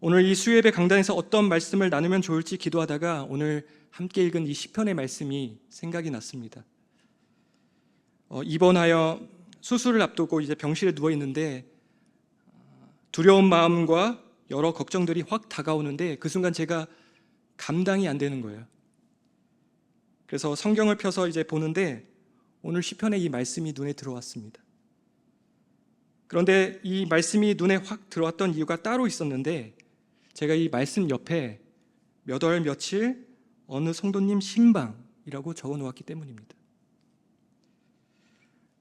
오늘 이 수요예배 강단에서 어떤 말씀을 나누면 좋을지 기도하다가 오늘 함께 읽은 이 시편의 말씀이 생각이 났습니다. 입원하여 수술을 앞두고 이제 병실에 누워 있는데 두려운 마음과 여러 걱정들이 확 다가오는데 그 순간 제가 감당이 안 되는 거예요. 그래서 성경을 펴서 이제 보는데 오늘 시편의 이 말씀이 눈에 들어왔습니다. 그런데 이 말씀이 눈에 확 들어왔던 이유가 따로 있었는데 제가 이 말씀 옆에 몇 월 며칠 어느 성도님 신방이라고 적어 놓았기 때문입니다.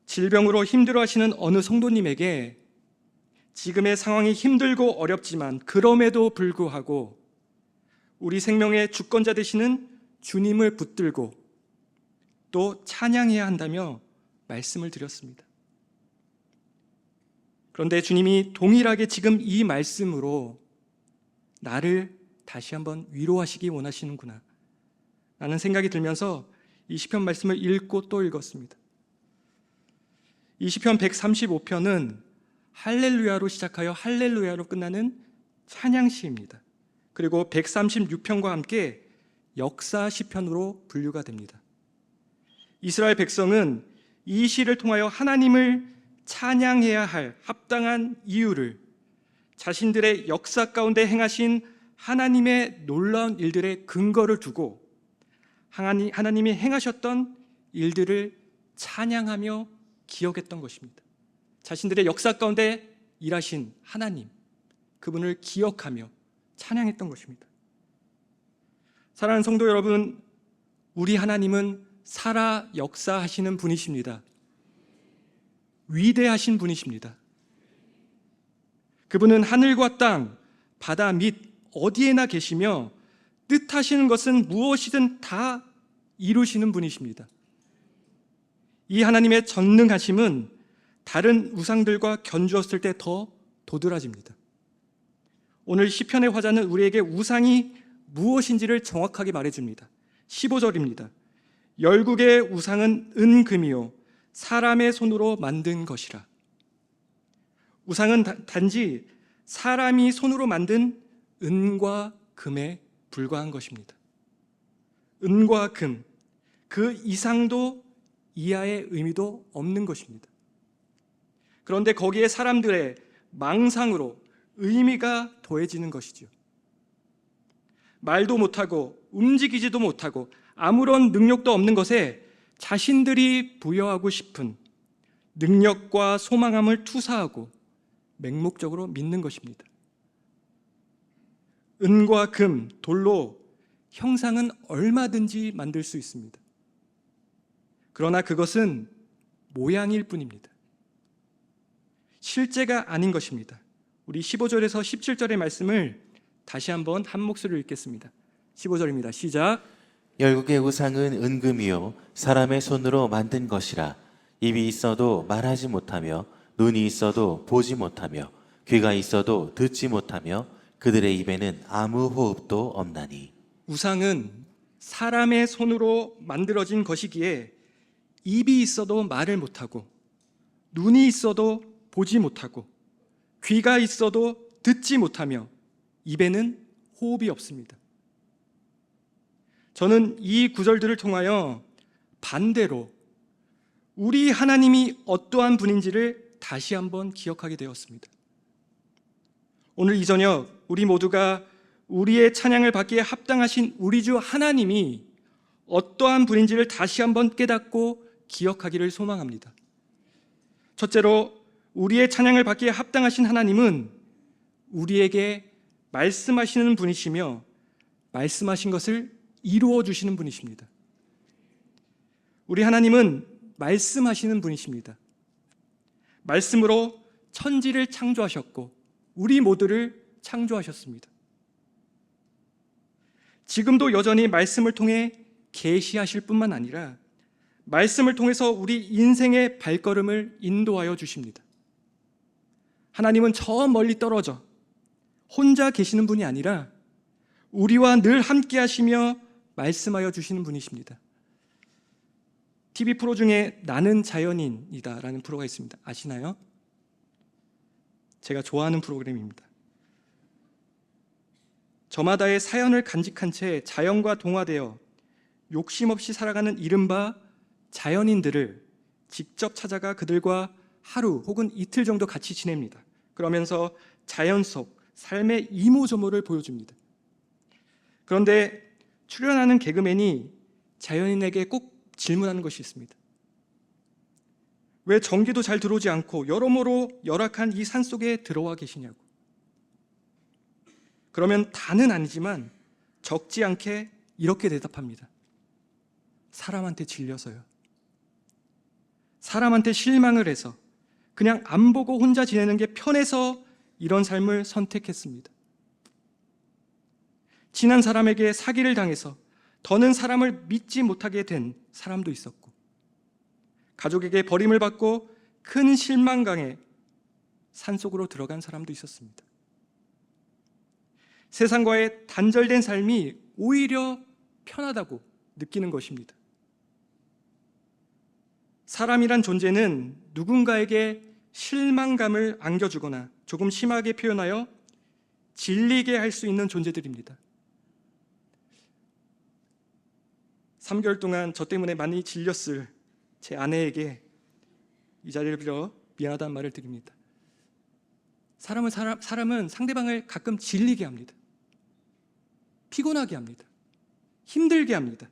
질병으로 힘들어하시는 어느 성도님에게 지금의 상황이 힘들고 어렵지만 그럼에도 불구하고 우리 생명의 주권자 되시는 주님을 붙들고 또 찬양해야 한다며 말씀을 드렸습니다. 그런데 주님이 동일하게 지금 이 말씀으로 나를 다시 한번 위로하시기 원하시는구나 라는 생각이 들면서 이 시편 말씀을 읽고 또 읽었습니다. 이 시편 135편은 할렐루야로 시작하여 할렐루야로 끝나는 찬양시입니다. 그리고 136편과 함께 역사 시편으로 분류가 됩니다. 이스라엘 백성은 이 시를 통하여 하나님을 찬양해야 할 합당한 이유를 자신들의 역사 가운데 행하신 하나님의 놀라운 일들의 근거를 두고 하나님이 행하셨던 일들을 찬양하며 기억했던 것입니다. 자신들의 역사 가운데 일하신 하나님, 그분을 기억하며 찬양했던 것입니다. 사랑하는 성도 여러분, 우리 하나님은 살아 역사하시는 분이십니다. 위대하신 분이십니다. 그분은 하늘과 땅, 바다 및 어디에나 계시며 뜻하시는 것은 무엇이든 다 이루시는 분이십니다. 이 하나님의 전능하심은 다른 우상들과 견주었을 때 더 도드라집니다. 오늘 시편의 화자는 우리에게 우상이 무엇인지를 정확하게 말해줍니다. 15절입니다. 열국의 우상은 은금이요 사람의 손으로 만든 것이라. 우상은 단지 사람이 손으로 만든 은과 금에 불과한 것입니다. 은과 금, 그 이상도 이하의 의미도 없는 것입니다. 그런데 거기에 사람들의 망상으로 의미가 더해지는 것이죠. 말도 못하고 움직이지도 못하고 아무런 능력도 없는 것에 자신들이 부여하고 싶은 능력과 소망함을 투사하고 맹목적으로 믿는 것입니다. 은과 금, 돌로 형상은 얼마든지 만들 수 있습니다. 그러나 그것은 모양일 뿐입니다. 실제가 아닌 것입니다. 우리 15절에서 17절의 말씀을 다시 한번 한 목소리로 읽겠습니다. 15절입니다. 시작. 열국의 우상은 은금이요 사람의 손으로 만든 것이라. 입이 있어도 말하지 못하며 눈이 있어도 보지 못하며 귀가 있어도 듣지 못하며 그들의 입에는 아무 호흡도 없나니. 우상은 사람의 손으로 만들어진 것이기에 입이 있어도 말을 못하고 눈이 있어도 보지 못하고 귀가 있어도 듣지 못하며 입에는 호흡이 없습니다. 저는 이 구절들을 통하여 반대로 우리 하나님이 어떠한 분인지를 다시 한번 기억하게 되었습니다. 오늘 이 저녁 우리 모두가 우리의 찬양을 받기에 합당하신 우리 주 하나님이 어떠한 분인지를 다시 한번 깨닫고 기억하기를 소망합니다. 첫째로 우리의 찬양을 받기에 합당하신 하나님은 우리에게 말씀하시는 분이시며 말씀하신 것을 이루어 주시는 분이십니다. 우리 하나님은 말씀하시는 분이십니다. 말씀으로 천지를 창조하셨고 우리 모두를 창조하셨습니다. 지금도 여전히 말씀을 통해 계시하실 뿐만 아니라 말씀을 통해서 우리 인생의 발걸음을 인도하여 주십니다. 하나님은 저 멀리 떨어져 혼자 계시는 분이 아니라 우리와 늘 함께 하시며 말씀하여 주시는 분이십니다. TV 프로 중에 나는 자연인이다 라는 프로가 있습니다. 아시나요? 제가 좋아하는 프로그램입니다. 저마다의 사연을 간직한 채 자연과 동화되어 욕심 없이 살아가는 이른바 자연인들을 직접 찾아가 그들과 하루 혹은 이틀 정도 같이 지냅니다. 그러면서 자연 속 삶의 이모저모를 보여줍니다. 그런데 출연하는 개그맨이 자연인에게 꼭 질문하는 것이 있습니다. 왜 전기도 잘 들어오지 않고 여러모로 열악한 이 산속에 들어와 계시냐고. 그러면 다는 아니지만 적지 않게 이렇게 대답합니다. 사람한테 질려서요. 사람한테 실망을 해서 그냥 안 보고 혼자 지내는 게 편해서 이런 삶을 선택했습니다. 친한 사람에게 사기를 당해서 더는 사람을 믿지 못하게 된 사람도 있었고, 가족에게 버림을 받고 큰 실망감에 산속으로 들어간 사람도 있었습니다. 세상과의 단절된 삶이 오히려 편하다고 느끼는 것입니다. 사람이란 존재는 누군가에게 실망감을 안겨주거나 조금 심하게 표현하여 질리게 할 수 있는 존재들입니다. 3개월 동안 저 때문에 많이 질렸을 제 아내에게 이 자리를 빌어 미안하다는 말을 드립니다. 사람은 상대방을 가끔 질리게 합니다. 피곤하게 합니다. 힘들게 합니다.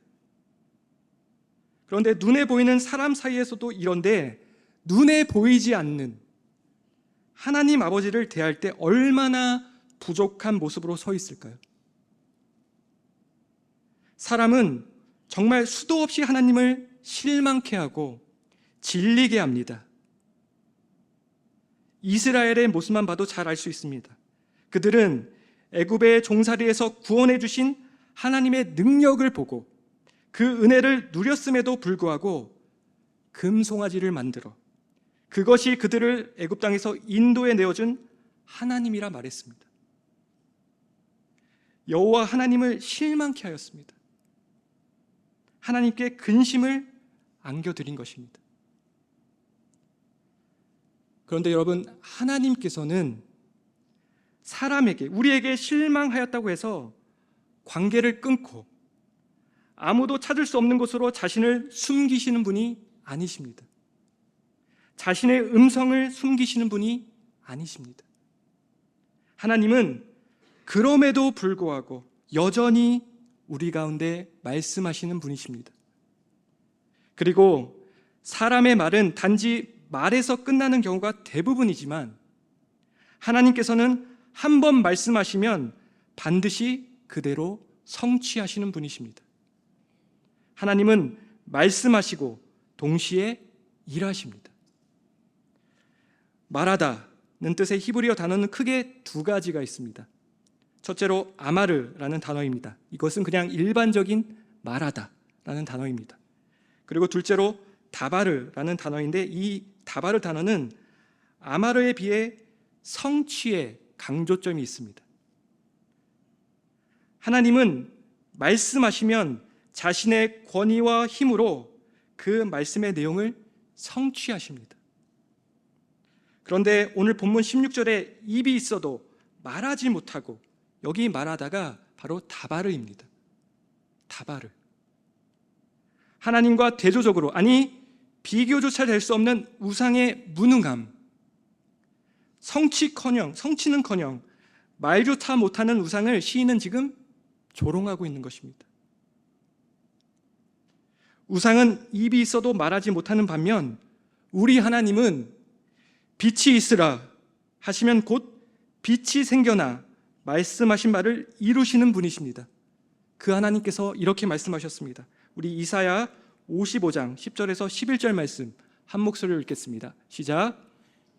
그런데 눈에 보이는 사람 사이에서도 이런데, 눈에 보이지 않는 하나님 아버지를 대할 때 얼마나 부족한 모습으로 서 있을까요? 사람은 정말 수도 없이 하나님을 실망케 하고 질리게 합니다. 이스라엘의 모습만 봐도 잘 알 수 있습니다. 그들은 애굽의 종살이에서 구원해 주신 하나님의 능력을 보고 그 은혜를 누렸음에도 불구하고 금송아지를 만들어 그것이 그들을 애굽 땅에서 인도해 내어준 하나님이라 말했습니다. 여호와 하나님을 실망케 하였습니다. 하나님께 근심을 안겨드린 것입니다. 그런데 여러분, 하나님께서는 사람에게, 우리에게 실망하였다고 해서 관계를 끊고 아무도 찾을 수 없는 곳으로 자신을 숨기시는 분이 아니십니다. 자신의 음성을 숨기시는 분이 아니십니다. 하나님은 그럼에도 불구하고 여전히 우리 가운데 말씀하시는 분이십니다. 그리고 사람의 말은 단지 말에서 끝나는 경우가 대부분이지만 하나님께서는 한 번 말씀하시면 반드시 그대로 성취하시는 분이십니다. 하나님은 말씀하시고 동시에 일하십니다. 말하다는 뜻의 히브리어 단어는 크게 두 가지가 있습니다. 첫째로 아마르라는 단어입니다. 이것은 그냥 일반적인 말하다라는 단어입니다. 그리고 둘째로 다바르라는 단어인데, 이 다바르 단어는 아마르에 비해 성취의 강조점이 있습니다. 하나님은 말씀하시면 자신의 권위와 힘으로 그 말씀의 내용을 성취하십니다. 그런데 오늘 본문 16절에 입이 있어도 말하지 못하고, 여기 말하다가 바로 다바르입니다. 다바르. 하나님과 대조적으로, 아니 비교조차 될 수 없는 우상의 무능함, 성취는커녕 말조차 못하는 우상을 시인은 지금 조롱하고 있는 것입니다. 우상은 입이 있어도 말하지 못하는 반면 우리 하나님은 빛이 있으라 하시면 곧 빛이 생겨나 말씀하신 바를 이루시는 분이십니다. 그 하나님께서 이렇게 말씀하셨습니다. 우리 이사야 55장 10절에서 11절 말씀 한 목소리로 읽겠습니다. 시작.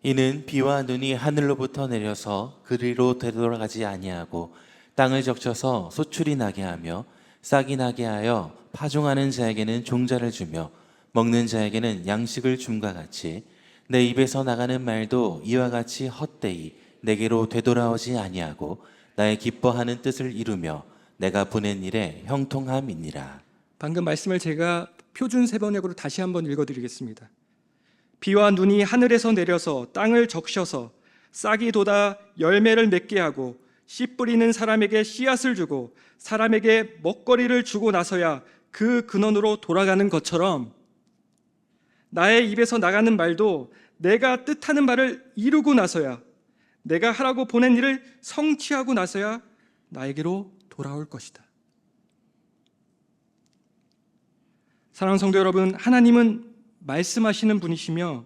이는 비와 눈이 하늘로부터 내려서 그리로 되돌아가지 아니하고 땅을 적셔서 소출이 나게 하며 싹이 나게 하여 파종하는 자에게는 종자를 주며 먹는 자에게는 양식을 줌과 같이 내 입에서 나가는 말도 이와 같이 헛되이 내게로 되돌아오지 아니하고 나의 기뻐하는 뜻을 이루며 내가 보낸 일에 형통함이니라. 방금 말씀을 제가 표준 세번역으로 다시 한번 읽어드리겠습니다. 비와 눈이 하늘에서 내려서 땅을 적셔서 싹이 돋아 열매를 맺게 하고 씨 뿌리는 사람에게 씨앗을 주고 사람에게 먹거리를 주고 나서야 그 근원으로 돌아가는 것처럼 나의 입에서 나가는 말도 내가 뜻하는 바를 이루고 나서야, 내가 하라고 보낸 일을 성취하고 나서야 나에게로 돌아올 것이다. 사랑하는 성도 여러분, 하나님은 말씀하시는 분이시며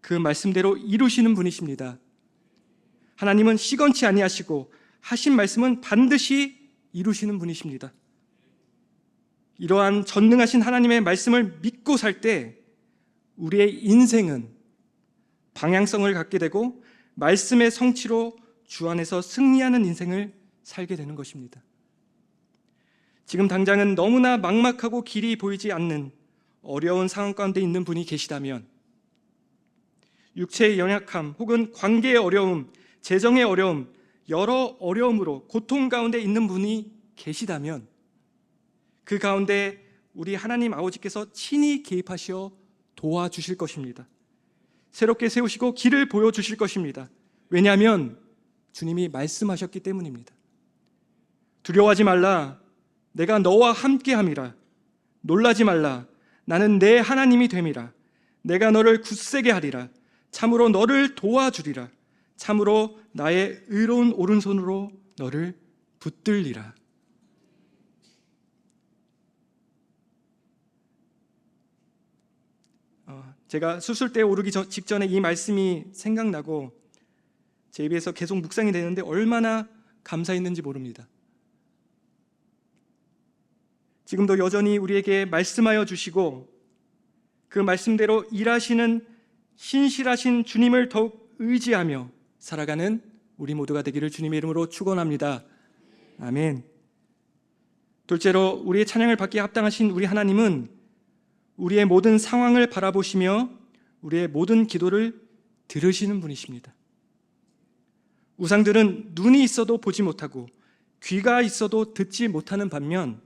그 말씀대로 이루시는 분이십니다. 하나님은 시건치 아니하시고 하신 말씀은 반드시 이루시는 분이십니다. 이러한 전능하신 하나님의 말씀을 믿고 살 때 우리의 인생은 방향성을 갖게 되고 말씀의 성취로 주 안에서 승리하는 인생을 살게 되는 것입니다. 지금 당장은 너무나 막막하고 길이 보이지 않는 어려운 상황 가운데 있는 분이 계시다면, 육체의 연약함 혹은 관계의 어려움, 재정의 어려움, 여러 어려움으로 고통 가운데 있는 분이 계시다면 그 가운데 우리 하나님 아버지께서 친히 개입하시어 도와주실 것입니다. 새롭게 세우시고 길을 보여주실 것입니다. 왜냐하면 주님이 말씀하셨기 때문입니다. 두려워하지 말라, 내가 너와 함께함이라. 놀라지 말라, 나는 내 하나님이 됨이라. 내가 너를 굳세게 하리라. 참으로 너를 도와주리라. 참으로 나의 의로운 오른손으로 너를 붙들리라. 제가 수술대에 오르기 직전에 이 말씀이 생각나고 제 입에서 계속 묵상이 되는데 얼마나 감사했는지 모릅니다. 지금도 여전히 우리에게 말씀하여 주시고 그 말씀대로 일하시는 신실하신 주님을 더욱 의지하며 살아가는 우리 모두가 되기를 주님의 이름으로 축원합니다. 아멘. 둘째로, 우리의 찬양을 받기에 합당하신 우리 하나님은 우리의 모든 상황을 바라보시며 우리의 모든 기도를 들으시는 분이십니다. 우상들은 눈이 있어도 보지 못하고 귀가 있어도 듣지 못하는 반면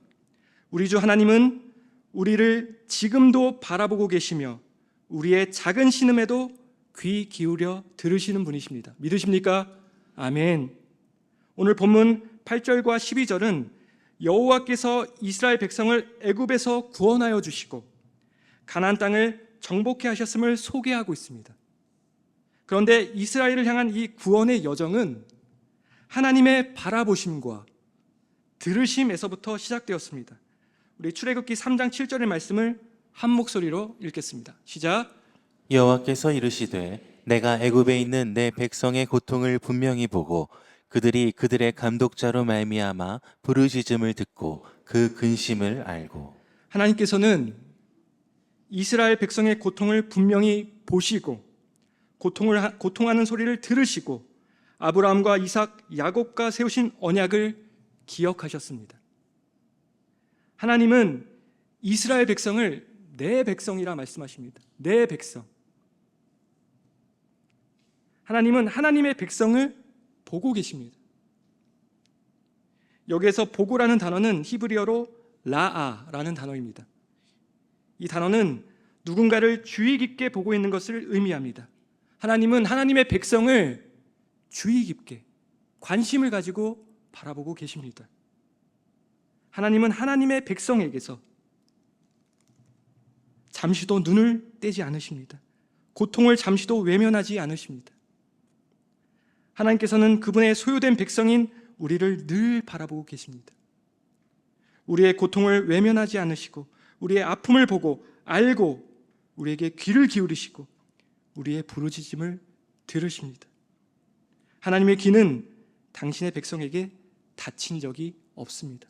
우리 주 하나님은 우리를 지금도 바라보고 계시며 우리의 작은 신음에도 귀 기울여 들으시는 분이십니다. 믿으십니까? 아멘. 오늘 본문 8절과 12절은 여호와께서 이스라엘 백성을 애굽에서 구원하여 주시고 가나안 땅을 정복해 하셨음을 소개하고 있습니다. 그런데 이스라엘을 향한 이 구원의 여정은 하나님의 바라보심과 들으심에서부터 시작되었습니다. 우리 출애굽기 3장 7절의 말씀을 한 목소리로 읽겠습니다. 시작. 여호와께서 이르시되 내가 애굽에 있는 내 백성의 고통을 분명히 보고 그들이 그들의 감독자로 말미암아 부르짖음을 듣고 그 근심을 알고. 하나님께서는 이스라엘 백성의 고통을 분명히 보시고 고통하는 소리를 들으시고 아브라함과 이삭, 야곱과 세우신 언약을 기억하셨습니다. 하나님은 이스라엘 백성을 내 백성이라 말씀하십니다. 내 백성. 하나님은 하나님의 백성을 보고 계십니다. 여기에서 보고라는 단어는 히브리어로 라아라는 단어입니다. 이 단어는 누군가를 주의 깊게 보고 있는 것을 의미합니다. 하나님은 하나님의 백성을 주의 깊게 관심을 가지고 바라보고 계십니다. 하나님은 하나님의 백성에게서 잠시도 눈을 떼지 않으십니다. 고통을 잠시도 외면하지 않으십니다. 하나님께서는 그분의 소유된 백성인 우리를 늘 바라보고 계십니다. 우리의 고통을 외면하지 않으시고 우리의 아픔을 보고 알고 우리에게 귀를 기울이시고 우리의 부르짖음을 들으십니다. 하나님의 귀는 당신의 백성에게 닫힌 적이 없습니다.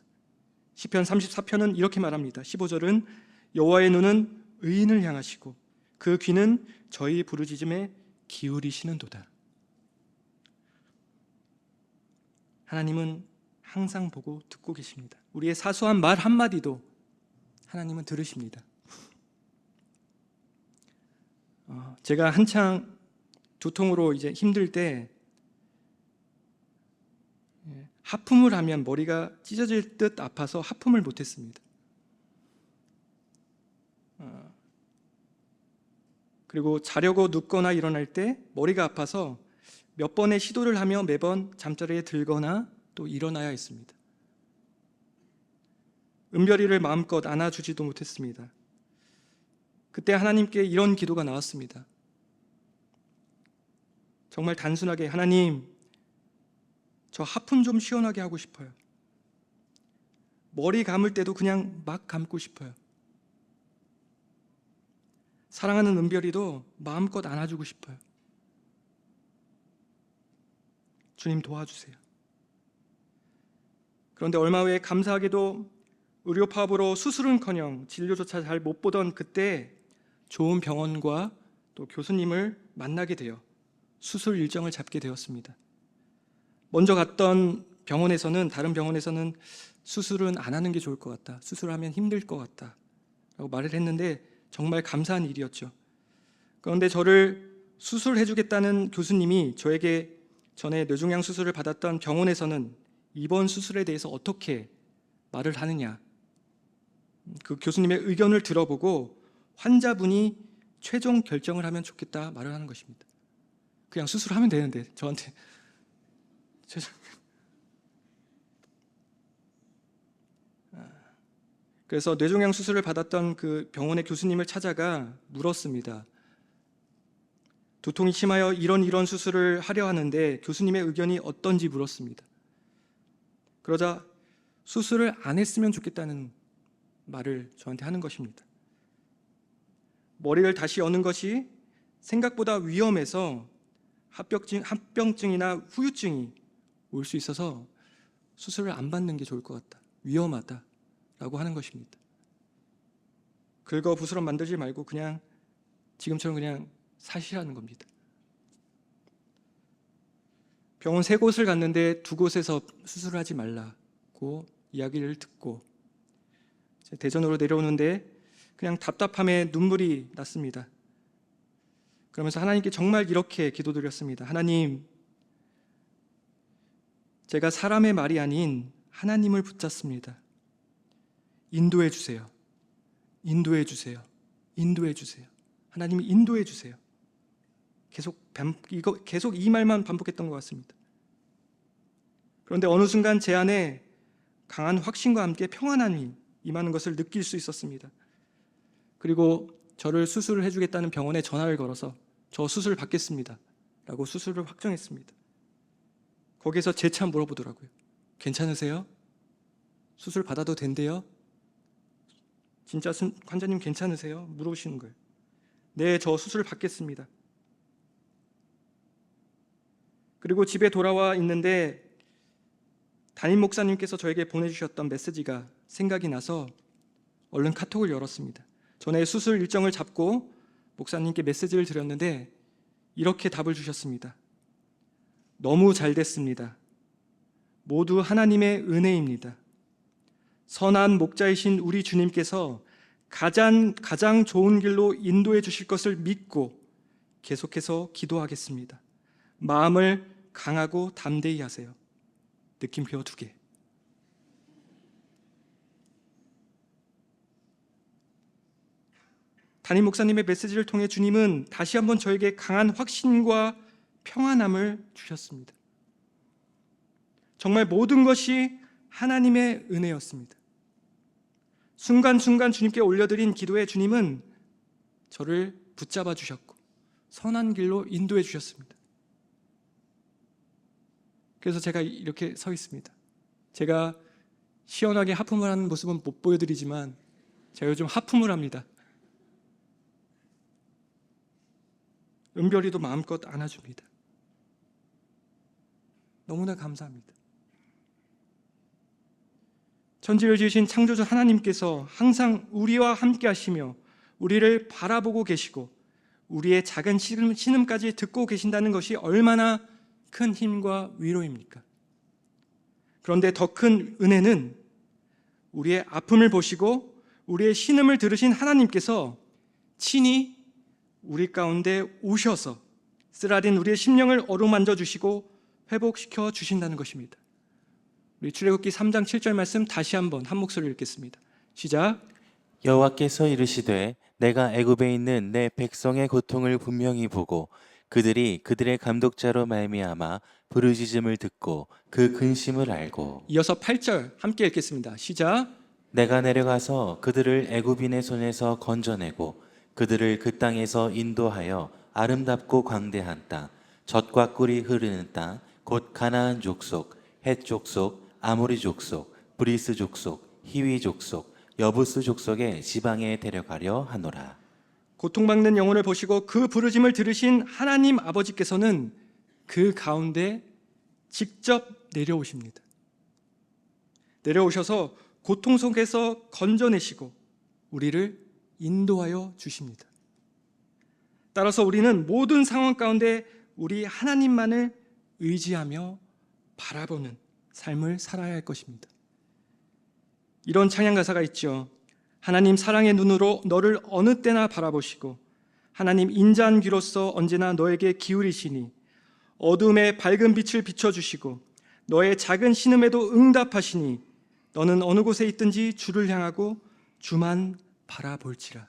시편 34편은 이렇게 말합니다. 15절은 여호와의 눈은 의인을 향하시고 그 귀는 저희 부르짖음에 기울이시는도다. 하나님은 항상 보고 듣고 계십니다. 우리의 사소한 말 한마디도 하나님은 들으십니다. 제가 한창 두통으로 이제 힘들 때 하품을 하면 머리가 찢어질 듯 아파서 하품을 못했습니다. 그리고 자려고 눕거나 일어날 때 머리가 아파서 몇 번의 시도를 하며 매번 잠자리에 들거나 또 일어나야 했습니다. 은별이를 마음껏 안아주지도 못했습니다. 그때 하나님께 이런 기도가 나왔습니다. 정말 단순하게, 하나님, 저 하품 좀 시원하게 하고 싶어요. 머리 감을 때도 그냥 막 감고 싶어요. 사랑하는 은별이도 마음껏 안아주고 싶어요. 주님 도와주세요. 그런데 얼마 후에 감사하게도 의료 파업으로 수술은커녕 진료조차 잘 못 보던 그때 좋은 병원과 또 교수님을 만나게 되어 수술 일정을 잡게 되었습니다. 먼저 갔던 병원에서는, 다른 병원에서는 수술은 안 하는 게 좋을 것 같다, 수술하면 힘들 것 같다 라고 말을 했는데 정말 감사한 일이었죠. 그런데 저를 수술해주겠다는 교수님이 저에게 전에 뇌종양 수술을 받았던 병원에서는 이번 수술에 대해서 어떻게 말을 하느냐, 그 교수님의 의견을 들어보고 환자분이 최종 결정을 하면 좋겠다 말을 하는 것입니다. 그냥 수술하면 되는데 저한테 그래서 뇌종양 수술을 받았던 그 병원의 교수님을 찾아가 물었습니다. 두통이 심하여 이런 수술을 하려 하는데 교수님의 의견이 어떤지 물었습니다. 그러자 수술을 안 했으면 좋겠다는 말을 저한테 하는 것입니다. 머리를 다시 여는 것이 생각보다 위험해서 합병증이나 후유증이 올 수 있어서 수술을 안 받는 게 좋을 것 같다, 위험하다라고 하는 것입니다. 긁어부스럼 만들지 말고 그냥 지금처럼 그냥 사시라는 겁니다. 병원 3곳을 갔는데 2곳에서 수술을 하지 말라고 이야기를 듣고 대전으로 내려오는데 그냥 답답함에 눈물이 났습니다. 그러면서 하나님께 정말 이렇게 기도드렸습니다. 하나님, 제가 사람의 말이 아닌 하나님을 붙잡습니다. 인도해 주세요. 인도해 주세요. 인도해 주세요. 하나님이 인도해 주세요. 계속 이 말만 반복했던 것 같습니다. 그런데 어느 순간 제 안에 강한 확신과 함께 평안함이 임하는 것을 느낄 수 있었습니다. 그리고 저를 수술을 해주겠다는 병원에 전화를 걸어서 저 수술 받겠습니다 라고 수술을 확정했습니다. 거기에서 재차 물어보더라고요. 괜찮으세요? 수술 받아도 된대요? 진짜 환자님 괜찮으세요? 물어보시는 거예요. 네, 저 수술 받겠습니다. 그리고 집에 돌아와 있는데 담임 목사님께서 저에게 보내주셨던 메시지가 생각이 나서 얼른 카톡을 열었습니다. 전에 수술 일정을 잡고 목사님께 메시지를 드렸는데 이렇게 답을 주셨습니다. 너무 잘 됐습니다. 모두 하나님의 은혜입니다. 선한 목자이신 우리 주님께서 가장 좋은 길로 인도해 주실 것을 믿고 계속해서 기도하겠습니다. 마음을 강하고 담대히 하세요. 느낌표 2개. 담임 목사님의 메시지를 통해 주님은 다시 한번 저에게 강한 확신과 평안함을 주셨습니다. 정말 모든 것이 하나님의 은혜였습니다. 순간순간 주님께 올려드린 기도에 주님은 저를 붙잡아 주셨고 선한 길로 인도해 주셨습니다. 그래서 제가 이렇게 서 있습니다. 제가 시원하게 하품을 하는 모습은 못 보여드리지만 제가 요즘 하품을 합니다. 은별이도 마음껏 안아줍니다. 너무나 감사합니다. 천지를 지으신 창조주 하나님께서 항상 우리와 함께 하시며 우리를 바라보고 계시고 우리의 작은 신음까지 듣고 계신다는 것이 얼마나 큰 힘과 위로입니까? 그런데 더 큰 은혜는 우리의 아픔을 보시고 우리의 신음을 들으신 하나님께서 친히 우리 가운데 오셔서 쓰라린 우리의 심령을 어루만져 주시고 회복시켜 주신다는 것입니다. 우리 출애굽기 3장 7절 말씀 다시 한번 한 목소리로 읽겠습니다. 시작. 여호와께서 이르시되 내가 애굽에 있는 내 백성의 고통을 분명히 보고 그들이 그들의 감독자로 말미암아 부르짖음을 듣고 그 근심을 알고 이어서 8절 함께 읽겠습니다. 시작. 내가 내려가서 그들을 애굽인의 손에서 건져내고 그들을 그 땅에서 인도하여 아름답고 광대한 땅, 젖과 꿀이 흐르는 땅, 곧 가나안 족속, 헷 족속, 아모리 족속, 브리스 족속, 히위 족속, 여부스 족속의 지방에 데려가려 하노라. 고통받는 영혼을 보시고 그 부르심을 들으신 하나님 아버지께서는 그 가운데 직접 내려오십니다. 내려오셔서 고통 속에서 건져내시고 우리를 인도하여 주십니다. 따라서 우리는 모든 상황 가운데 우리 하나님만을 의지하며 바라보는 삶을 살아야 할 것입니다. 이런 찬양 가사가 있죠. 하나님 사랑의 눈으로 너를 어느 때나 바라보시고 하나님 인자한 귀로서 언제나 너에게 기울이시니 어둠에 밝은 빛을 비춰주시고 너의 작은 신음에도 응답하시니 너는 어느 곳에 있든지 주를 향하고 주만 바라볼지라.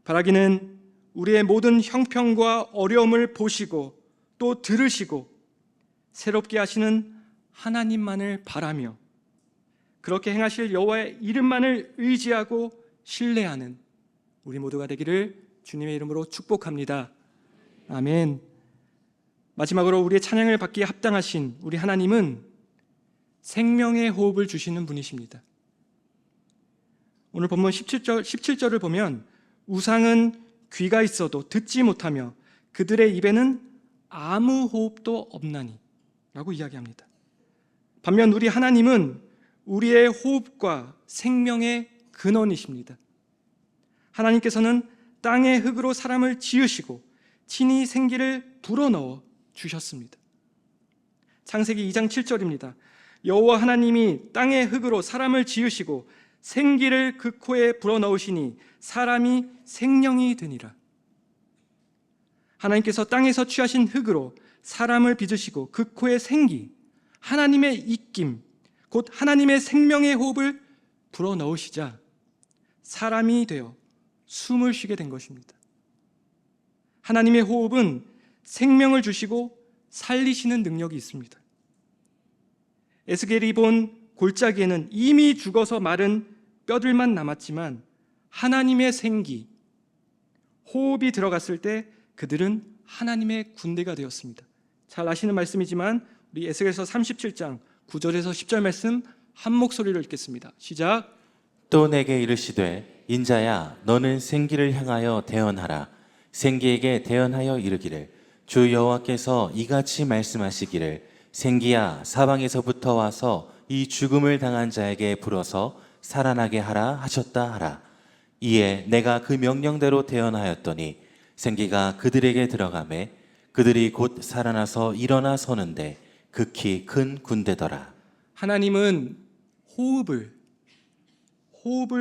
바라기는 우리의 모든 형편과 어려움을 보시고 또 들으시고 새롭게 하시는 하나님만을 바라며 그렇게 행하실 여호와의 이름만을 의지하고 신뢰하는 우리 모두가 되기를 주님의 이름으로 축복합니다. 아멘. 마지막으로 우리의 찬양을 받기에 합당하신 우리 하나님은 생명의 호흡을 주시는 분이십니다. 오늘 본문 17절을 보면 우상은 귀가 있어도 듣지 못하며 그들의 입에는 아무 호흡도 없나니 라고 이야기합니다. 반면 우리 하나님은 우리의 호흡과 생명의 근원이십니다. 하나님께서는 땅의 흙으로 사람을 지으시고 친히 생기를 불어넣어 주셨습니다. 창세기 2장 7절입니다. 여호와 하나님이 땅의 흙으로 사람을 지으시고 생기를 그 코에 불어넣으시니 사람이 생명이 되니라. 하나님께서 땅에서 취하신 흙으로 사람을 빚으시고 그 코에 생기, 하나님의 입김, 곧 하나님의 생명의 호흡을 불어넣으시자 사람이 되어 숨을 쉬게 된 것입니다. 하나님의 호흡은 생명을 주시고 살리시는 능력이 있습니다. 에스겔이 본 골짜기에는 이미 죽어서 마른 뼈들만 남았지만 하나님의 생기, 호흡이 들어갔을 때 그들은 하나님의 군대가 되었습니다. 잘 아시는 말씀이지만 우리 에스겔서 37장 9절에서 10절 말씀 한 목소리로 읽겠습니다. 시작. 또 내게 이르시되 인자야 너는 생기를 향하여 대언하라. 생기에게 대언하여 이르기를 주 여호와께서 이같이 말씀하시기를 생기야 사방에서부터 와서 이 죽음을 당한 자에게 불어서 살아나게 하라 하셨다 하라. 이에 내가 그 명령대로 대언하였더니 생기가 그들에게 들어가매 그들이 곧 살아나서 일어나 서는데 극히 큰 군대더라. 하나님은 호흡을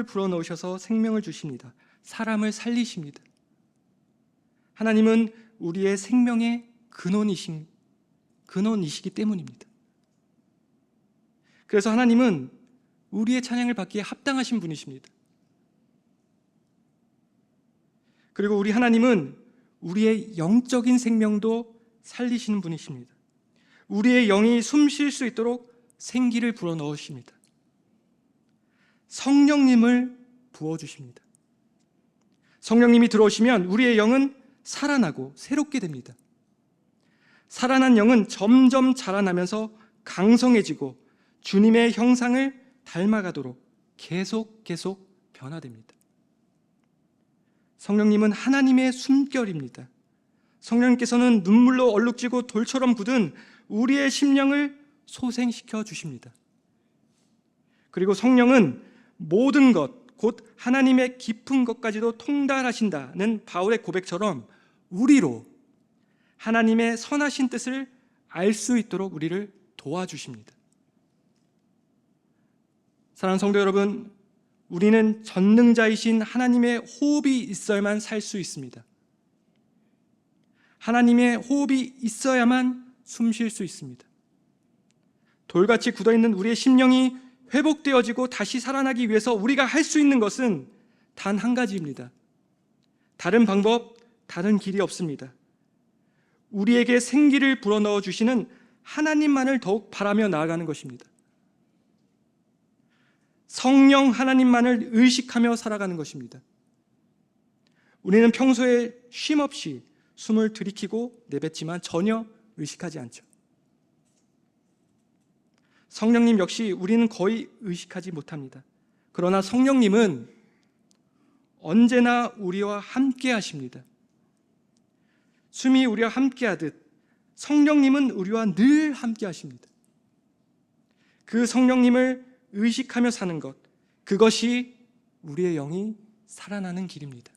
불어넣으셔서 생명을 주십니다. 사람을 살리십니다. 하나님은 우리의 생명의 근원이시기 때문입니다. 그래서 하나님은 우리의 찬양을 받기에 합당하신 분이십니다. 그리고 우리 하나님은 우리의 영적인 생명도 살리시는 분이십니다. 우리의 영이 숨 쉴 수 있도록 생기를 불어넣으십니다. 성령님을 부어주십니다. 성령님이 들어오시면 우리의 영은 살아나고 새롭게 됩니다. 살아난 영은 점점 자라나면서 강성해지고 주님의 형상을 닮아가도록 계속 변화됩니다. 성령님은 하나님의 숨결입니다. 성령님께서는 눈물로 얼룩지고 돌처럼 굳은 우리의 심령을 소생시켜 주십니다. 그리고 성령은 모든 것, 곧 하나님의 깊은 것까지도 통달하신다는 바울의 고백처럼 우리로 하나님의 선하신 뜻을 알 수 있도록 우리를 도와주십니다. 사랑하는 성도 여러분, 우리는 전능자이신 하나님의 호흡이 있어야만 살 수 있습니다. 하나님의 호흡이 있어야만 숨 쉴 수 있습니다. 돌같이 굳어있는 우리의 심령이 회복되어지고 다시 살아나기 위해서 우리가 할 수 있는 것은 단 한 가지입니다. 다른 방법, 다른 길이 없습니다. 우리에게 생기를 불어넣어 주시는 하나님만을 더욱 바라며 나아가는 것입니다. 성령 하나님만을 의식하며 살아가는 것입니다. 우리는 평소에 쉼없이 숨을 들이키고 내뱉지만 전혀 의식하지 않죠. 성령님 역시 우리는 거의 의식하지 못합니다. 그러나 성령님은 언제나 우리와 함께 하십니다. 숨이 우리와 함께 하듯 성령님은 우리와 늘 함께 하십니다. 그 성령님을 의식하며 사는 것, 그것이 우리의 영이 살아나는 길입니다.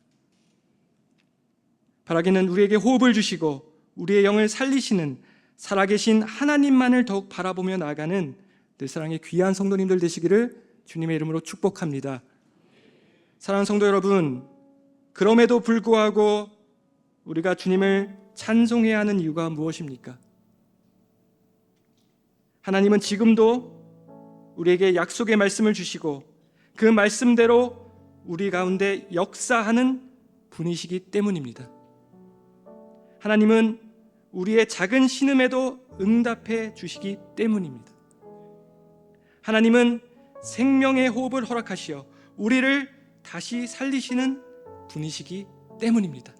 바라기는 우리에게 호흡을 주시고 우리의 영을 살리시는 살아계신 하나님만을 더욱 바라보며 나아가는 늘 사랑의 귀한 성도님들 되시기를 주님의 이름으로 축복합니다. 사랑하는 성도 여러분, 그럼에도 불구하고 우리가 주님을 찬송해야 하는 이유가 무엇입니까? 하나님은 지금도 우리에게 약속의 말씀을 주시고 그 말씀대로 우리 가운데 역사하는 분이시기 때문입니다. 하나님은 우리의 작은 신음에도 응답해 주시기 때문입니다. 하나님은 생명의 호흡을 허락하시어 우리를 다시 살리시는 분이시기 때문입니다.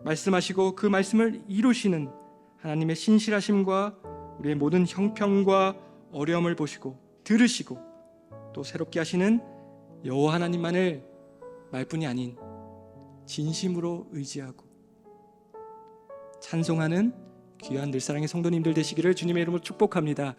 말씀하시고 그 말씀을 이루시는 하나님의 신실하심과 우리의 모든 형편과 어려움을 보시고 들으시고 또 새롭게 하시는 여호와 하나님만을 말뿐이 아닌 진심으로 의지하고 찬송하는 귀한 늘사랑의 성도님들 되시기를 주님의 이름으로 축복합니다.